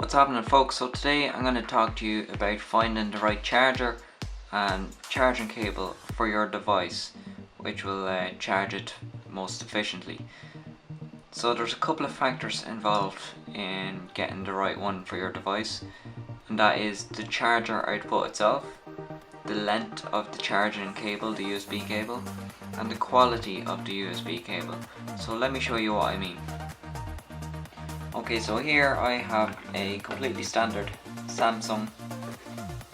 What's happening, folks? So today I'm going to talk to you about finding the right charger and charging cable for your device which will charge it most efficiently. So there's a couple of factors involved in getting the right one for your device, and that is the charger output itself, the length of the charging cable, the USB cable, and the quality of the USB cable. So let me show you what I mean. Okay, so here I have a completely standard Samsung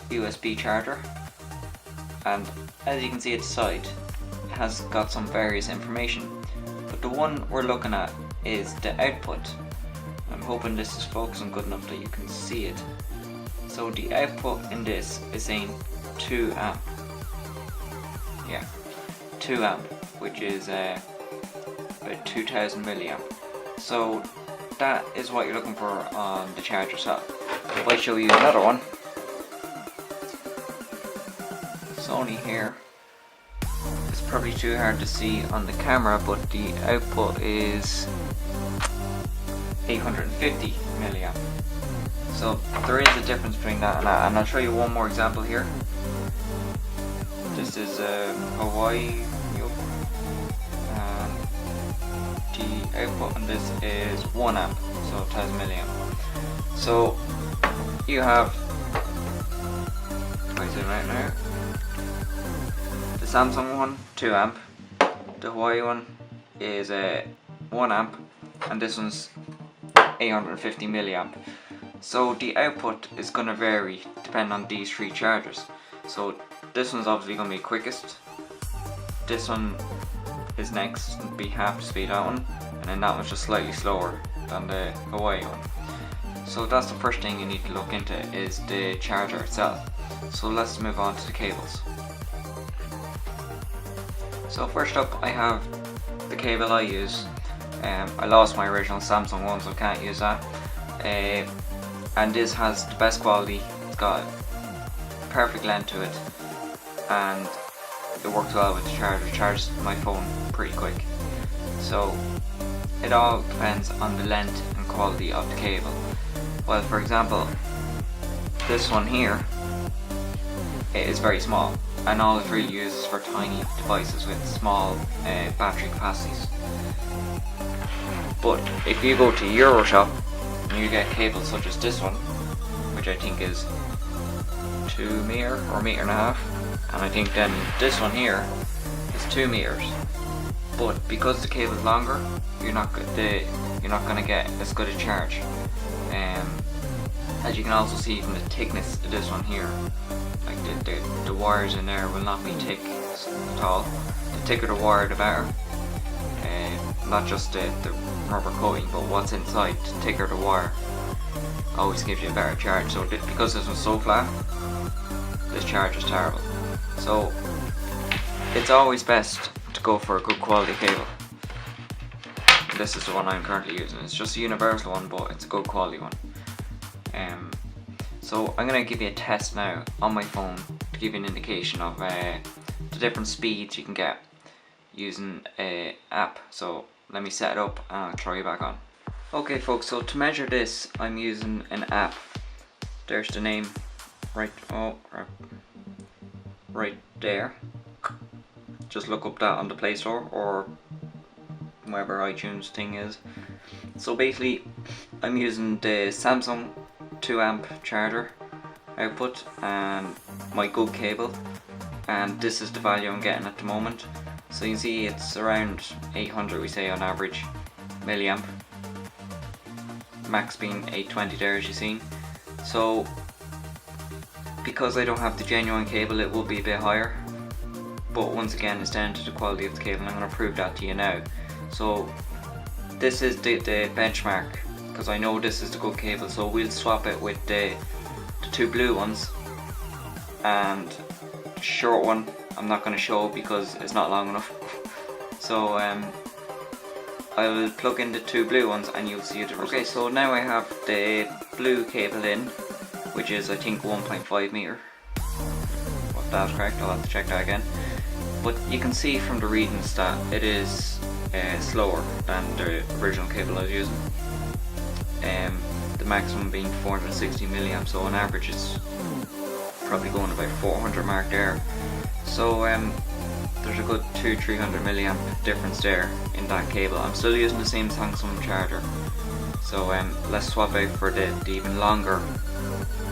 USB charger, and as you can see at the side it has got some various information, but the one we're looking at is the output. I'm hoping this is focusing good enough that you can see it. So the output in this is saying 2 amp. Yeah, 2 amp, which is about 2000 milliamp. So that is what you're looking for on the charger itself. If I show you another one, Sony here, it's probably too hard to see on the camera, but the output is 850 milliamp. So there is a difference between that and that, and I'll show you one more example here. This is Hawaii, and the output on this is 1 amp, so 1000 milliamp. So you have, what is it right now? The Samsung one, 2 amp. The Hawaii one is 1 amp, and this one's 850 milliamp. So the output is going to vary depending on these three chargers. So this one's obviously going to be quickest. This one is next, and be half the speed that one, and then that one's just slightly slower than the Hawaii one. So that's the first thing you need to look into, is the charger itself. So let's move on to the cables. So first up, I have the cable I use. I lost my original Samsung one, so I can't use that. And this has the best quality. It's got perfect length to it, and it works well with the charger. It charges my phone pretty quick. So it all depends on the length and quality of the cable. Well, for example, this one here, it is very small, and all it really uses for tiny devices with small battery capacities. But if you go to Euroshop and you get cables such as this one, which I think is 2 meter or 1.5 meters, and I think then this one here is 2 meters. But because the cable is longer, you're not going to get as good a charge. As you can also see from the thickness of this one here, like the wires in there will not be thick at all. The thicker the wire, the better. Not just the rubber coating, but what's inside. The thicker the wire always gives you a better charge. So because this one's so flat, this charge is terrible. So it's always best to go for a good quality cable. This is the one I'm currently using. It's just a universal one, but it's a good quality one. So I'm going to give you a test now on my phone to give you an indication of the different speeds you can get using an app. So let me set it up and I'll throw you back on. Okay folks, so to measure this I'm using an app. There's the name right there. Just look up that on the Play Store or wherever iTunes thing is. So basically I'm using the Samsung 2 amp charger output and my good cable, and this is the value I'm getting at the moment. So you can see it's around 800, we say on average, milliamp, max being 820 there as you've seen. So because I don't have the genuine cable, it will be a bit higher, but once again it's down to the quality of the cable, and I'm going to prove that to you now. So this is the benchmark, because I know this is the good cable, so we'll swap it with the 2 blue ones, and the short one I'm not going to show because it's not long enough. So I will plug in the 2 blue ones and you'll see the results. Okay, so now I have the blue cable in, which is I think 1.5 meter. If that's correct, I'll have to check that again. But you can see from the readings that it is slower than the original cable I was using. The maximum being 460 milliamps, so on average it's probably going about 400 mark there. So there's a good 200-300 milliamp difference there in that cable. I'm still using the same Samsung charger, so let's swap out for the even longer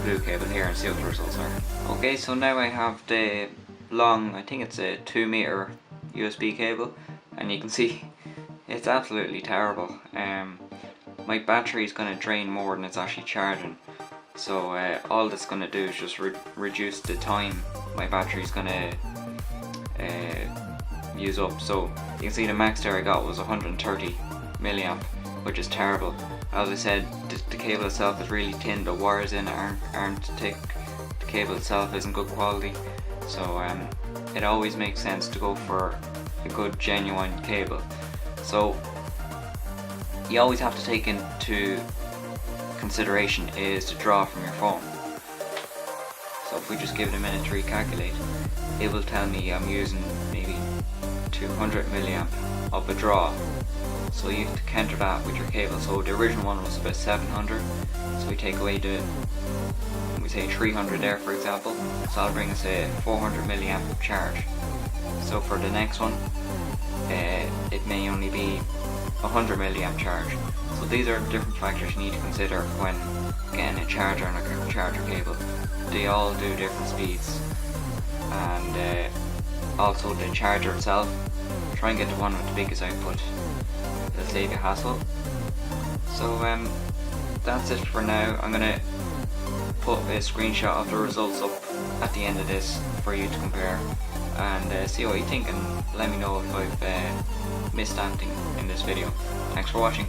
blue cable here and see what the results are. Okay, so now I have the long, I think it's a 2 meter USB cable, and you can see it's absolutely terrible. My battery is going to drain more than it's actually charging, so all that's going to do is just reduce the time my battery is going to use up. So you can see the max there I got was 130 milliamp, which is terrible. As I said, the cable itself is really thin, the wires in it aren't thick, the cable itself isn't good quality, so it always makes sense to go for a good genuine cable. So you always have to take into consideration is to draw from your phone. So if we just give it a minute to recalculate, it will tell me I'm using maybe 200 milliamp of a draw. So you have to counter that with your cable. So the original one was about 700, so we take away we say 300 there for example, so that'll bring us a 400 milliamp charge. So for the next one, it may only be 100 milliamp charge. So these are the different factors you need to consider when getting a charger and a charger cable. They all do different speeds, and also the charger itself, try and get the one with the biggest output. It'll save you hassle. So that's it for now. I'm gonna put a screenshot of the results up at the end of this for you to compare, and see what you think, and let me know if I've missed anything in this video. Thanks for watching.